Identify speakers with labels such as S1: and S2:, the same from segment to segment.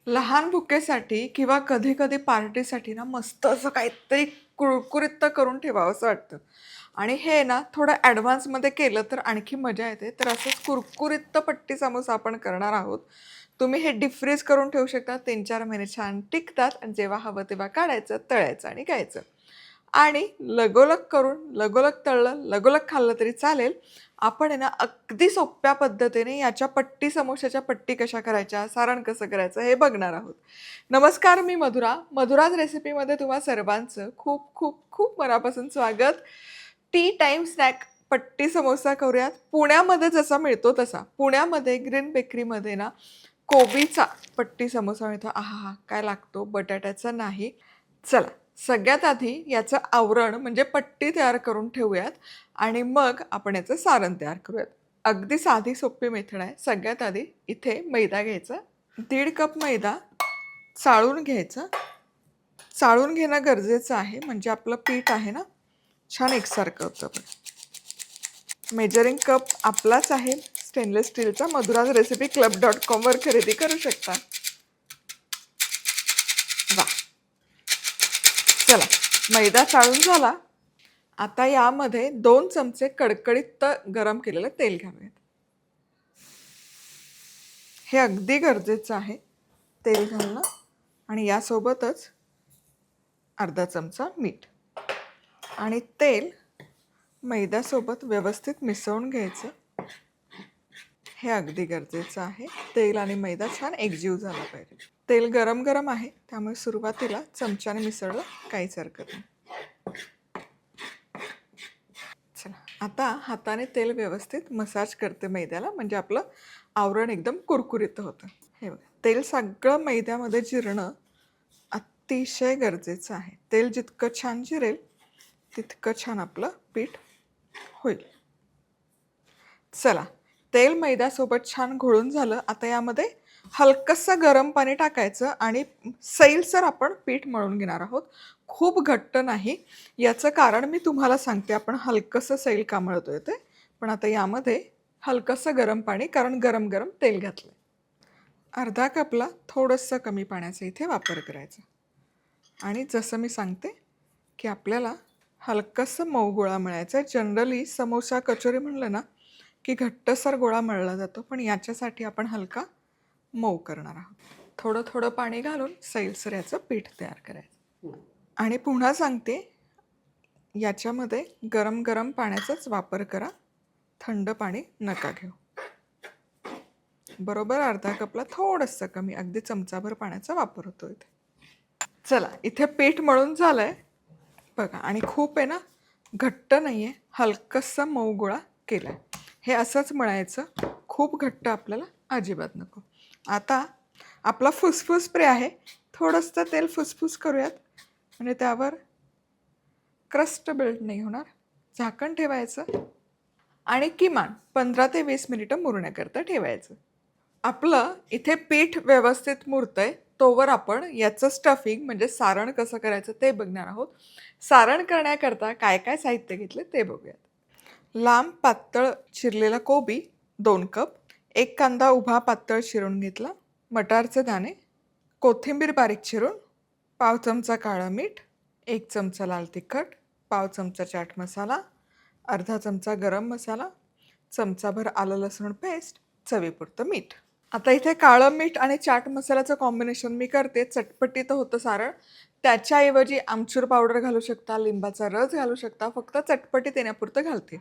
S1: लहान बुकेसाठी किंवा कधी-कधी पार्टीसाठी ना मस्त असं काहीतरी कुरकुरीत करून ठेवावंसं वाटतं. आणि हे ना थोडं ॲडव्हान्समध्ये केलं तर आणखी मजा येते. तर असंच कुरकुरीत पट्टी समोसा आपण करणार आहोत. तुम्ही हे डीप फ्रीज करून ठेवू शकता. 3-4 महिने छान टिकतात आणि जेव्हा हवं तेव्हा काढायचं, तळायचं आणि खायचं. आणि लगोलग करून, लगोलग तळलं, लगोलग खाल्लं तरी चालेल. आपण आहे ना अगदी सोप्या पद्धतीने याच्या पट्टी समोश्याच्या पट्टी कशा करायच्या, सारण कसं करायचं हे बघणार आहोत. नमस्कार, मी मधुरा. मधुराज रेसिपीमध्ये तुम्हा सर्वांचं खूप खूप खूप मनापासून स्वागत. टी टाईम स्नॅक पट्टी समोसा करूयात. पुण्यामध्ये जसा मिळतो तसा. पुण्यामध्ये ग्रीन बेकरीमध्ये ना कोबीचा पट्टी समोसा मिळतो. आहाहा! काय लागतो, बटाट्याचा नाही. चला, सगळ्यात आधी याचं आवरण म्हणजे पट्टी तयार करून ठेवूयात आणि मग आपण याचं सारण तयार करूयात. अगदी साधी सोपी मेथड आहे. सगळ्यात आधी इथे मैदा घ्यायचा. 1.5 कप मैदा चाळून घ्यायचा. चाळून घेणं गरजेचं आहे म्हणजे आपलं पीठ आहे ना छान एकसारखं होतं बघ. मेजरिंग कप आपलाच आहे, स्टेनलेस स्टीलचा. मधुराज रेसिपी club.com वर खरेदी करू शकता. वा, चला, मैदा चाळून झाला. आता यामध्ये 2 चमचे कडकडीत गरम केलेलं तेल घालूयात. हे अगदी गरजेचं आहे तेल घालणं. आणि यासोबतच अर्धा चमचा मीठ आणि तेल मैद्यासोबत व्यवस्थित मिसळून घ्यायचं. हे अगदी गरजेचं आहे. तेल आणि मैदा छान एकजीव झाला पाहिजे. तेल गरम गरम आहे त्यामुळे सुरुवातीला चमच्याने मिसळलं काहीच हरकत नाही. चला, आता हाताने तेल व्यवस्थित मसाज करते मैद्याला म्हणजे आपलं आवरण एकदम कुरकुरीत होतं. हे बघा, तेल सगळं मैद्यामध्ये जिरणं अतिशय गरजेचं आहे. तेल जितकं छान जिरेल तितकं छान आपलं पीठ होईल. चला, तेल मैद्यासोबत छान घोळून झालं. आता यामध्ये हलकंसं गरम पाणी टाकायचं आणि सैलसर आपण पीठ मळून घेणार आहोत. खूप घट्ट नाही. याचं कारण मी तुम्हाला सांगते. आपण हलकंसं सैल का मळतोय ते. पण आता यामध्ये हलकंसं गरम पाणी, कारण गरम गरम तेल घातलं. अर्धा कपला थोडंसं कमी पाण्याचा इथे वापर करायचा. आणि जसं मी सांगते की आपल्याला हलकंसं मऊ गोळा मळायचा आहे. जनरली समोसा कचोरी म्हणलं ना की घट्टसर गोळा मळला जातो, पण याच्यासाठी आपण हलका मऊ करणार आहोत. थोडं थोडं पाणी घालून सैलसर याचं पीठ तयार करायचं. आणि पुन्हा सांगते, याच्यामध्ये गरम गरम पाण्याचाच वापर करा. थंड पाणी नका घेऊ. बरोबर अर्धा कपला थोडंसं कमी, अगदी चमचाभर पाण्याचा वापर होतो इथे. चला, इथे पीठ मळून झालंय बघा. आणि खूप आहे ना घट्ट नाही आहे, हलकंसं मऊ गोळा केला आहे. हे असंच मळायचं. खूप घट्ट आपल्याला अजिबात नको. आता आपला फुसफुस स्प्रे आहे. थोडंसं तेल फुसफुस करूयात म्हणजे त्यावर क्रस्ट बिल्ड नाही होणार. झाकण ठेवायचं आणि किमान 15 ते 20 मिनिटं मुरण्याकरता ठेवायचं. आपलं इथे पीठ व्यवस्थित मुरतंय तोवर आपण याचं स्टफिंग म्हणजे सारण कसं करायचं ते बघणार आहोत. सारण करण्याकरता काय काय साहित्य घेतले ते बघूयात. लांब पातळ चिरलेला कोबी 2 कप, 1 कांदा उभा पातळ चिरून घेतला, मटारचे दाणे, कोथिंबीर बारीक चिरून, पाव चमचा काळं मीठ, 1 चमचा लाल तिखट, पाव चमचा चाट मसाला, अर्धा चमचा गरम मसाला, चमचाभर आलं लसूण पेस्ट, चवीपुरतं मीठ. आता इथे काळं मीठ आणि चाट मसाल्याचं कॉम्बिनेशन मी करते. चटपटीत होतं सारण. त्याच्याऐवजी आमचूर पावडर घालू शकता, लिंबाचा रस घालू शकता. फक्त चटपटीत येण्यापुरतं घालते.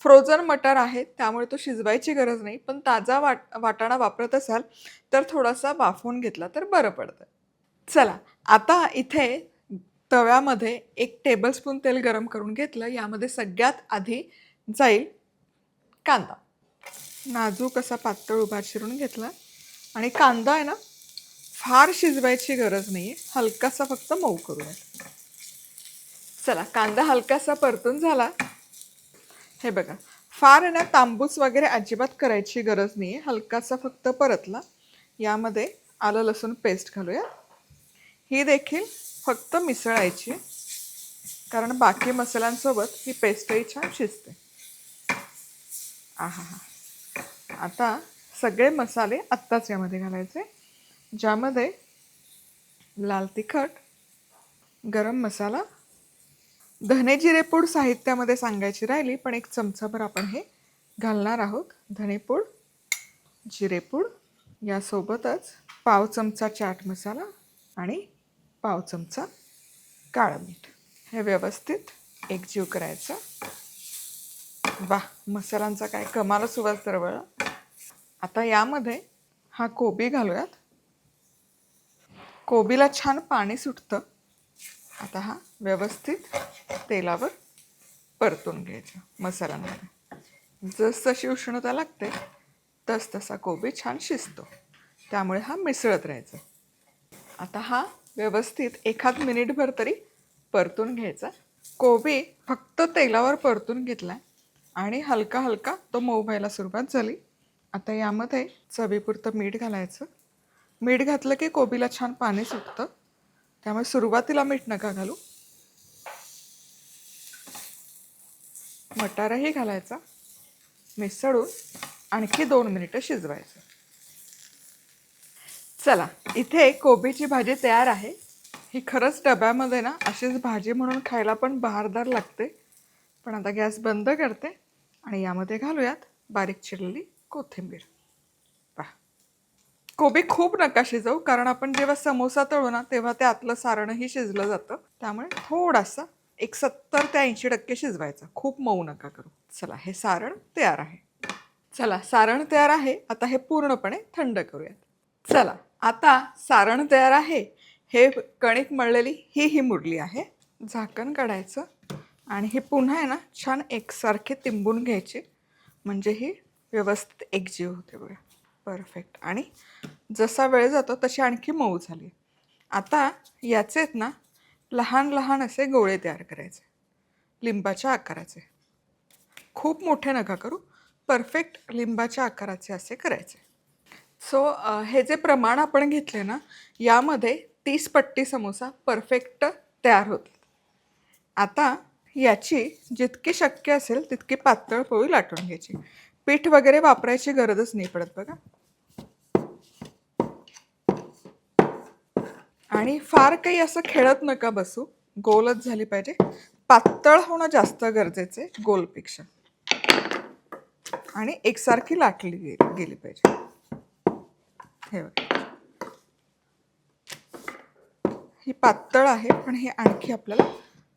S1: फ्रोझन मटार आहे त्यामुळे तो शिजवायची गरज नाही. पण ताजा वाटाणा वापरत असाल तर थोडासा वाफवून घेतला तर बरं पडतं. चला, आता इथे तव्यामध्ये 1 टेबलस्पून तेल गरम करून घेतलं. यामध्ये सगळ्यात आधी जाईल कांदा. नाजूक असा पातळ उभा चिरून घेतला. आणि कांदा आहे ना फार शिजवायची गरज नाही आहे, हलकासा फक्त मऊ करूया. चला, कांदा हलकासा परतून झाला. हे बघा, फार आहे ना तांबूस वगैरे अजिबात करायची गरज नाही आहे, हलकासा फक्त परतला. यामध्ये आलं लसूण पेस्ट घालूया. ही देखील फक्त मिसळायची कारण बाकी मसाल्यांसोबत ही पेस्टही छान शिजते. आहा हा, आता सगळे मसाले आत्ताच यामध्ये घालायचे, ज्यामध्ये लाल तिखट, गरम मसाला, धने जिरेपूड साहित्यामध्ये सांगायची राहिली, पण 1 चमचाभर आपण हे घालणार आहोत. धनेपूड, जिरेपूड, यासोबतच पाव चमचा चाट मसाला आणि पाव चमचा काळं मीठ. हे व्यवस्थित एकजीव करायचं. वाह, मसाल्यांचा काय कमाल सुवास दरवळला. आता यामध्ये हा कोबी घालूयात. कोबीला छान पाणी सुटतं. आता हा व्यवस्थित तेलावर परतून घ्यायचा मसाल्यांमध्ये. जसजशी उष्णता लागते तसा कोबी छान शिजतो, त्यामुळे हा मिसळत राहायचा. आता हा व्यवस्थित 1 मिनिटभर तरी परतून घ्यायचा. कोबी फक्त तेलावर परतून घेतला आणि हलका हलका तो मऊ व्हायला सुरुवात झाली. आता यामध्ये चवीपुरतं मीठ घालायचं. मीठ घातलं की कोबीला छान पाणी सुटतं, त्यामुळे सुरुवातीला मीठ नका घालू. मटारही घालायचा. मिसळून आणखी 2 मिनिटं शिजवायचं. चला, इथे कोबीची भाजी तयार आहे. ही खरंच डब्यामध्ये ना अशीच भाजी म्हणून खायला पण बहारदार लागते. पण आता गॅस बंद करते आणि यामध्ये घालूयात बारीक चिरलेली कोथिंबीर. पहा, कोबी खूप नका शिजवू, कारण आपण जेव्हा समोसा तळू ना तेव्हा ते आतलं सारणही शिजलं जातं. त्यामुळे थोडासा 70 ते 80% शिजवायचं. खूप मऊ नका करू. चला, हे सारण तयार आहे. चला, सारण तयार आहे. आता हे पूर्णपणे थंड करूयात. चला, आता सारण तयार आहे. हे कणिक मळलेली ही मुरली आहे. झाकण काढायचं आणि हे पुन्हा आहे ना छान एकसारखे तिंबून घ्यायचे, म्हणजे ही व्यवस्थित एकजीव होते बघा. परफेक्ट. आणि जसा वेळ जातो तशी आणखी मऊ झाली. आता याचेत ना लहान लहान असे गोळे तयार करायचे, लिंबाच्या आकाराचे. खूप मोठे नका करू, परफेक्ट लिंबाच्या आकाराचे असे करायचे. सो हे जे प्रमाण आपण घेतले ना, यामध्ये 30 पट्टी समोसा परफेक्ट तयार होतात. आता याची जितकी शक्य असेल तितकी पातळ पोळी लाटून घ्यायची. पीठ वगैरे वापरायची गरजच नाही पडत बघा. आणि फार काही असं खेळत नका बसू, गोलच झाली पाहिजे. पातळ होणं जास्त गरजेचे गोलपेक्षा. आणि एकसारखी लाटली गेली पाहिजे. हे बघा, ही पातळ आहे, पण हे आणखी आपल्याला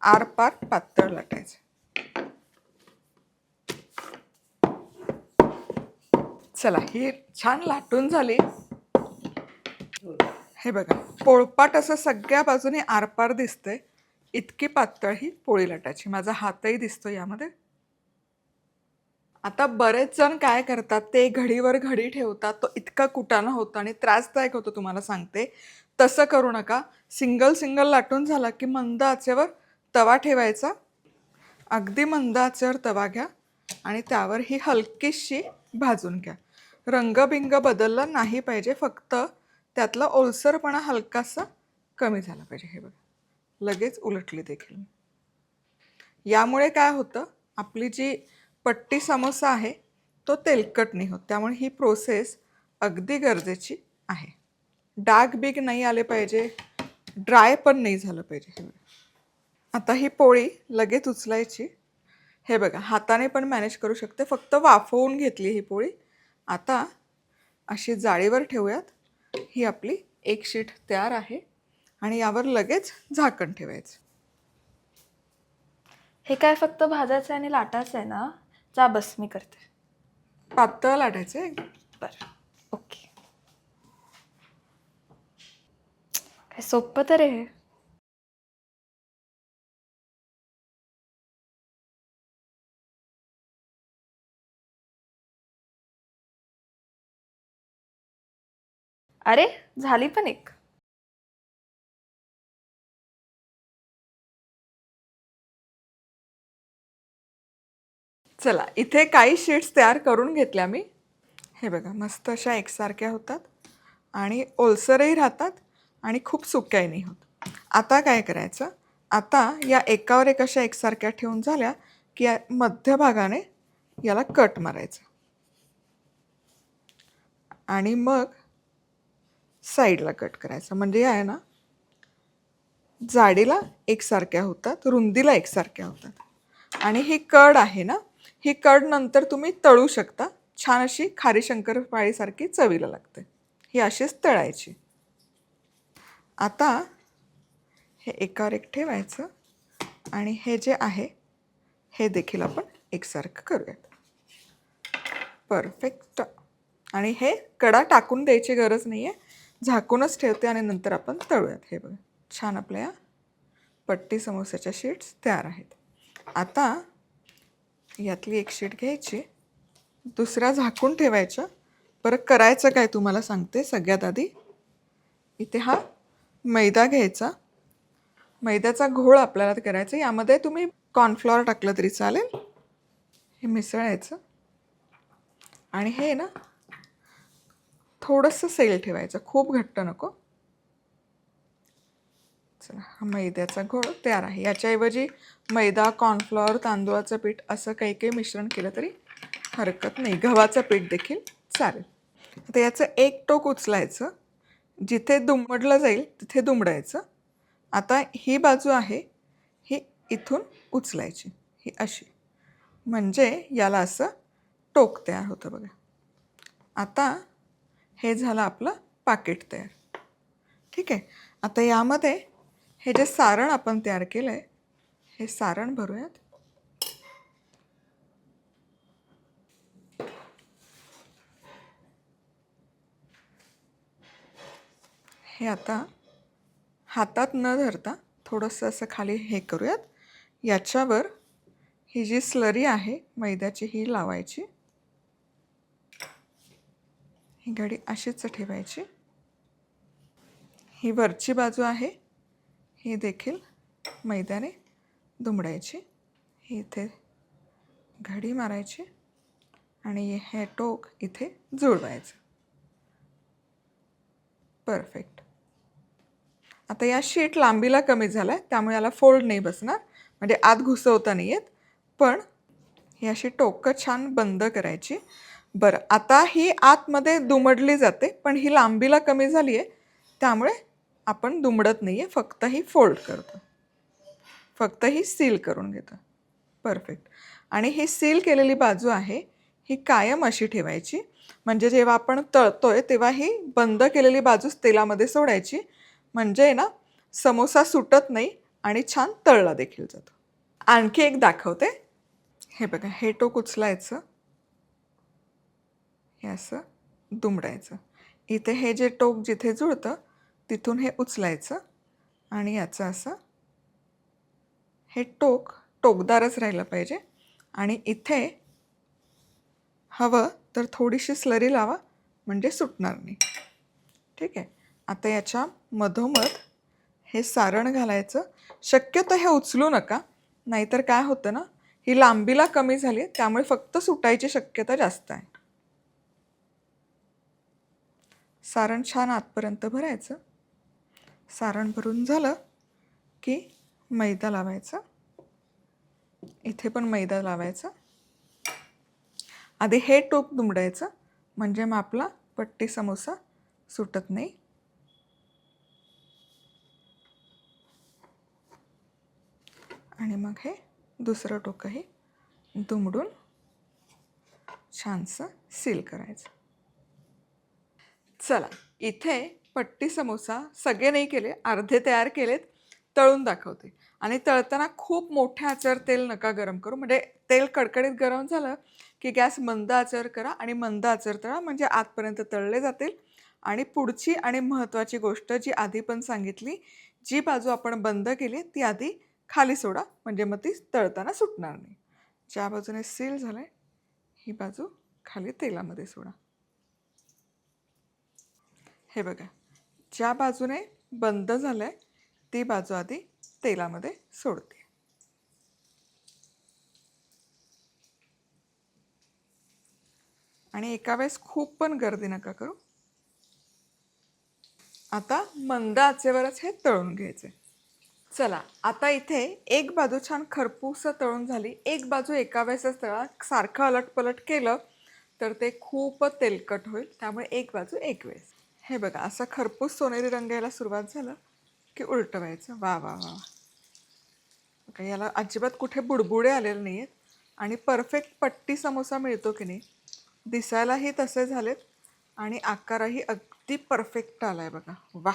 S1: आरपार पातळ लाटायचं. चला, ही छान लाटून झाली. हे बघा, पोळपाट असं सगळ्या बाजूने आरपार दिसतंय. इतकी पातळ ही पोळी लाटायची. माझा हातही दिसतो यामध्ये. आता बरेच जण काय करतात, ते घडीवर घडी ठेवतात. तो इतका कुटाणा होतो आणि त्रासदायक होतो, तुम्हाला सांगते. तसं करू नका. सिंगल सिंगल लाटून झाला की मंद आचेवर तवा ठेवायचा. अगदी मंद आचेवर तवा घ्या आणि त्यावर ही हलकीशी भाजून घ्या. रंगबिंग बदलला नाही पाहिजे, फक्त त्यातला ओलसरपणा हलकासा कमी झाला पाहिजे. हे बघा, लगेच उलटली देखील. यामुळे काय होतं, आपली जी पट्टी समोसा आहे तो तेलकट नाही होत. त्यामुळे ही प्रोसेस अगदी गरजेची आहे. डाग बिग नाही आले पाहिजे, ड्राय पण नाही झालं पाहिजे. हे बघा, आता ही पोळी लगेच उचलायची. हे बघा, हाताने पण मॅनेज करू शकते. फक्त वाफवून घेतली ही पोळी. आता अशी जाळीवर ठेवूयात. ही आपली एक शीट तयार आहे आणि यावर लगेच झाकण ठेवायचं.
S2: हे काय फक्त भाजायचं आणि लाटायचं आहे ना? जा बस, मी करते.
S1: पातळ लाटायचे.
S2: बरं, ओके. काय सोपं तर आहे. अरे, झाली पण एक.
S1: चला, इथे काही शीट्स तयार करून घेतल्या मी. हे बघा, मस्त अशा एकसारख्या होतात आणि ओलसरही राहतात आणि खूप सुक्याही नाही होत. आता काय करायचं, आता या एकावर एक अशा एकसारख्या ठेवून झाल्या की या मध्यभागाने याला कट मारायचं आणि मग साईडला कट करायचं. म्हणजे आहे ना जाडीला एकसारख्या होतात, रुंदीला एकसारख्या होतात. आणि ही कड आहे ना, ही कड नंतर तुम्ही तळू शकता. छान अशी खारी शंकरपाळीसारखी चवीला लागते. ही अशीच तळायची. आता हे एकावर एक ठेवायचं आणि हे जे आहे हे देखील आपण एकसारखं करूयात. परफेक्ट. आणि हे कडा टाकून द्यायची गरज नाही आहे, झाकूनच ठेवते आणि नंतर आपण तळूयात. हे बघा, छान आपल्या पट्टी समोसाच्या शीट्स तयार आहेत. आता यातली एक शीट घ्यायची, दुसऱ्या झाकून ठेवायच्या. बरं, करायचं काय तुम्हाला सांगते. सगळ्यात आधी इथे हा मैदा घ्यायचा. मैद्याचा घोळ आपल्याला करायचा. यामध्ये तुम्ही कॉर्नफ्लॉवर टाकलं तरी चालेल. हे मिसळायचं आणि हे ना थोडंसं सैल ठेवायचं, खूप घट्ट नको. चला, हा मैद्याचा घोळ तयार आहे. याच्याऐवजी मैदा, कॉर्नफ्लॉवर, तांदूळाचं पीठ असं काही काही मिश्रण केलं तरी हरकत नाही. गव्हाचं पीठ देखील चालेल. आता याचं एक टोक उचलायचं, जिथे दुमडलं जाईल तिथे दुमडायचं. आता ही बाजू आहे ही इथून उचलायची, ही अशी, म्हणजे याला असं टोक तयार होतं बघा. आता हे झालं आपलं पाकिट तयार. ठीक आहे. आता यामध्ये हे जे सारण आपण तयार केलं आहे हे सारण भरूयात. हे आता हातात न धरता थोडंसं असं खाली हे करूयात. याच्यावर ही जी स्लरी आहे मैद्याची ही लावायची. ही घडी अशीच ठेवायची. ही वरची बाजू आहे ही देखील मैद्याने दुमडायची. ही इथे घडी मारायची आणि हे टोक इथे जुळवायचं. परफेक्ट. आता या शीट लांबीला कमी झाला आहे, त्यामुळे याला फोल्ड नाही बसणार, म्हणजे आत घुसवता नाही येत. पण ही अशी टोकं छान बंद करायची. बरं, आता ही आतमध्ये दुमडली जाते, पण ही लांबीला कमी झाली आहे, त्यामुळे आपण दुमडत नाही आहे, फक्त ही फोल्ड करतो, फक्त ही सील करून घेतो. परफेक्ट. आणि ही सील केलेली बाजू आहे ही कायम अशी ठेवायची, म्हणजे जेव्हा आपण तळतोय तेव्हा ही बंद केलेली बाजूच तेलामध्ये सोडायची, म्हणजे ना समोसा सुटत नाही आणि छान तळला देखील जातो. आणखी एक दाखवते. हे बघा, हे टोक उचलायचं, हे असं दुमडायचं. इथे हे जे टोक जिथे जुळतं तिथून हे उचलायचं आणि याचं असं हे टोक टोकदारच राहिलं पाहिजे. आणि इथे हवं तर थोडीशी स्लरी लावा, म्हणजे सुटणार नाही. ठीक आहे. आता याच्या मधोमध हे सारण घालायचं. शक्यतो हे उचलू नका, नाहीतर काय होतं ना, ही लांबीला कमी झाली त्यामुळे फक्त सुटायची शक्यता जास्त आहे. सारण छान आतपर्यंत भरायचं. सारण भरून झालं की मैदा लावायचा. इथे पण मैदा लावायचा. आधी हे टोक दुमडायचं, म्हणजे मग आपला पट्टी समोसा सुटत नाही. आणि मग हे दुसरं टोकही दुमडून छानसं सील करायचं. चला, इथे पट्टी समोसा सगळे नाही केले, अर्धे तयार केलेत. तळून दाखवते. आणि तळताना खूप मोठ्या आचेवर तेल नका गरम करू, म्हणजे तेल कडकडीत गरम झालं की गॅस मंद आचेवर करा आणि मंद आचेवर तळा, म्हणजे आतपर्यंत तळले जातील. आणि पुढची आणि महत्त्वाची गोष्ट जी आधी पण सांगितली, जी बाजू आपण बंद केली ती आधी खाली सोडा, म्हणजे मग ती तळताना सुटणार नाही. ज्या बाजूने सील झालं आहे ही बाजू खाली तेलामध्ये सोडा. हे बघा, ज्या बाजूने बंद झालं आहे ती बाजू आधी तेलामध्ये सोडते. आणि एका वेळेस खूप पण गर्दी नका करू. आता मंद आचेवरच हे तळून घ्यायचे. चला, आता इथे एक बाजू छान खरपूस तळून झाली. एक बाजू एका वेळेसच तळा. सारखं अलटपलट केलं तर ते खूप तेलकट होईल, त्यामुळे एक बाजू एक वेळेस. हे बघा, असा खरपूस सोनेरी रंग यायला सुरुवात झालं की उलटवायचं. वा वा वा. ओके, याला अजिबात कुठे बुडबुडे आलेले नाही आहेत आणि परफेक्ट पट्टी समोसा मिळतो की नाही, दिसायलाही तसे झालेत आणि आकारही अगदी परफेक्ट आलाय बघा. वा.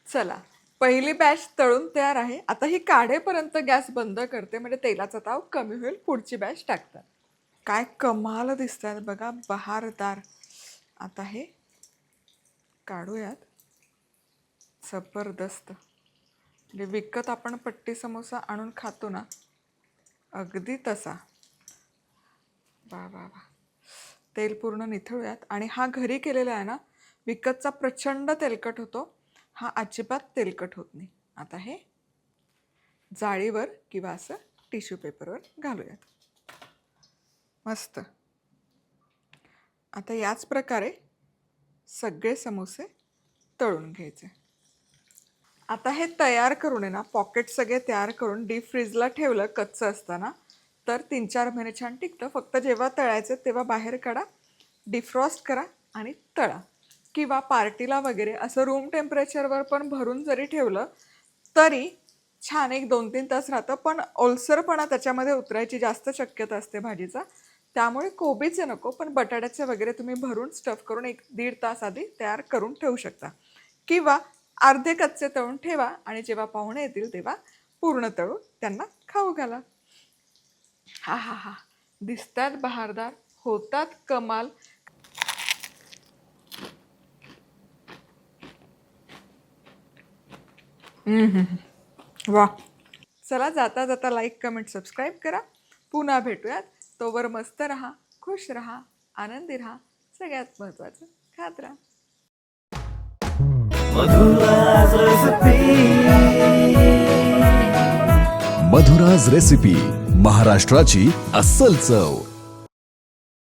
S1: चला, पहिली बॅच तळून तयार आहे. आता ही काढेपर्यंत गॅस बंद करते, म्हणजे तेलाचा ताव कमी होईल. पुढची बॅच टाकतात. काय कमाल दिसतात बघा, बहारदार. आता हे काढूयात. जबरदस्त. म्हणजे विकत आपण पट्टी समोसा आणून खातो ना, अगदी तसा. वा वा वा. तेल पूर्ण निथळूयात. आणि हा घरी केलेला आहे ना, विकतचा प्रचंड तेलकट होतो, हा अजिबात तेलकट होत नाही. आता हे जाळीवर किंवा असं टिश्यू पेपरवर घालूयात. मस्त. आता याच प्रकारे सगळे समोसे तळून घ्यायचे. आता हे तयार करून आहे ना, पॉकेट सगळे तयार करून डीप फ्रीजला ठेवलं कच्चं असताना तर 3-4 महिने छान टिकतं. फक्त जेव्हा तळायचं तेव्हा बाहेर काढा, डिफ्रॉस्ट करा आणि तळा. किंवा पार्टीला वगैरे असं रूम टेम्परेचरवर पण भरून जरी ठेवलं तरी छान 1-2-3 तास राहतं. पण ओलसरपणा त्याच्यामध्ये उतरायची जास्त शक्यता असते भाजीचा. त्यामुळे कोबीचे नको, पण बटाट्याचे वगैरे तुम्ही भरून स्टफ करून 1-1.5 तास आधी तयार करून ठेवू शकता. किंवा अर्धे कच्चे तळून ठेवा आणि जेव्हा पाहुणे येतील तेव्हा पूर्ण तळून त्यांना खाऊ घाला. हा हा हा. दिसतात बहारदार, होतात कमाल. वा. चला, जाता जाता लाईक, कमेंट, सबस्क्राईब करा. पुन्हा भेटूयात. तोवर मस्त राहा, खुश राहा, आनंदी राहा. सगळ्यात महत्त्वाचं, खात राहा.
S3: मधुराज रेसिपी, महाराष्ट्राची अस्सल चव.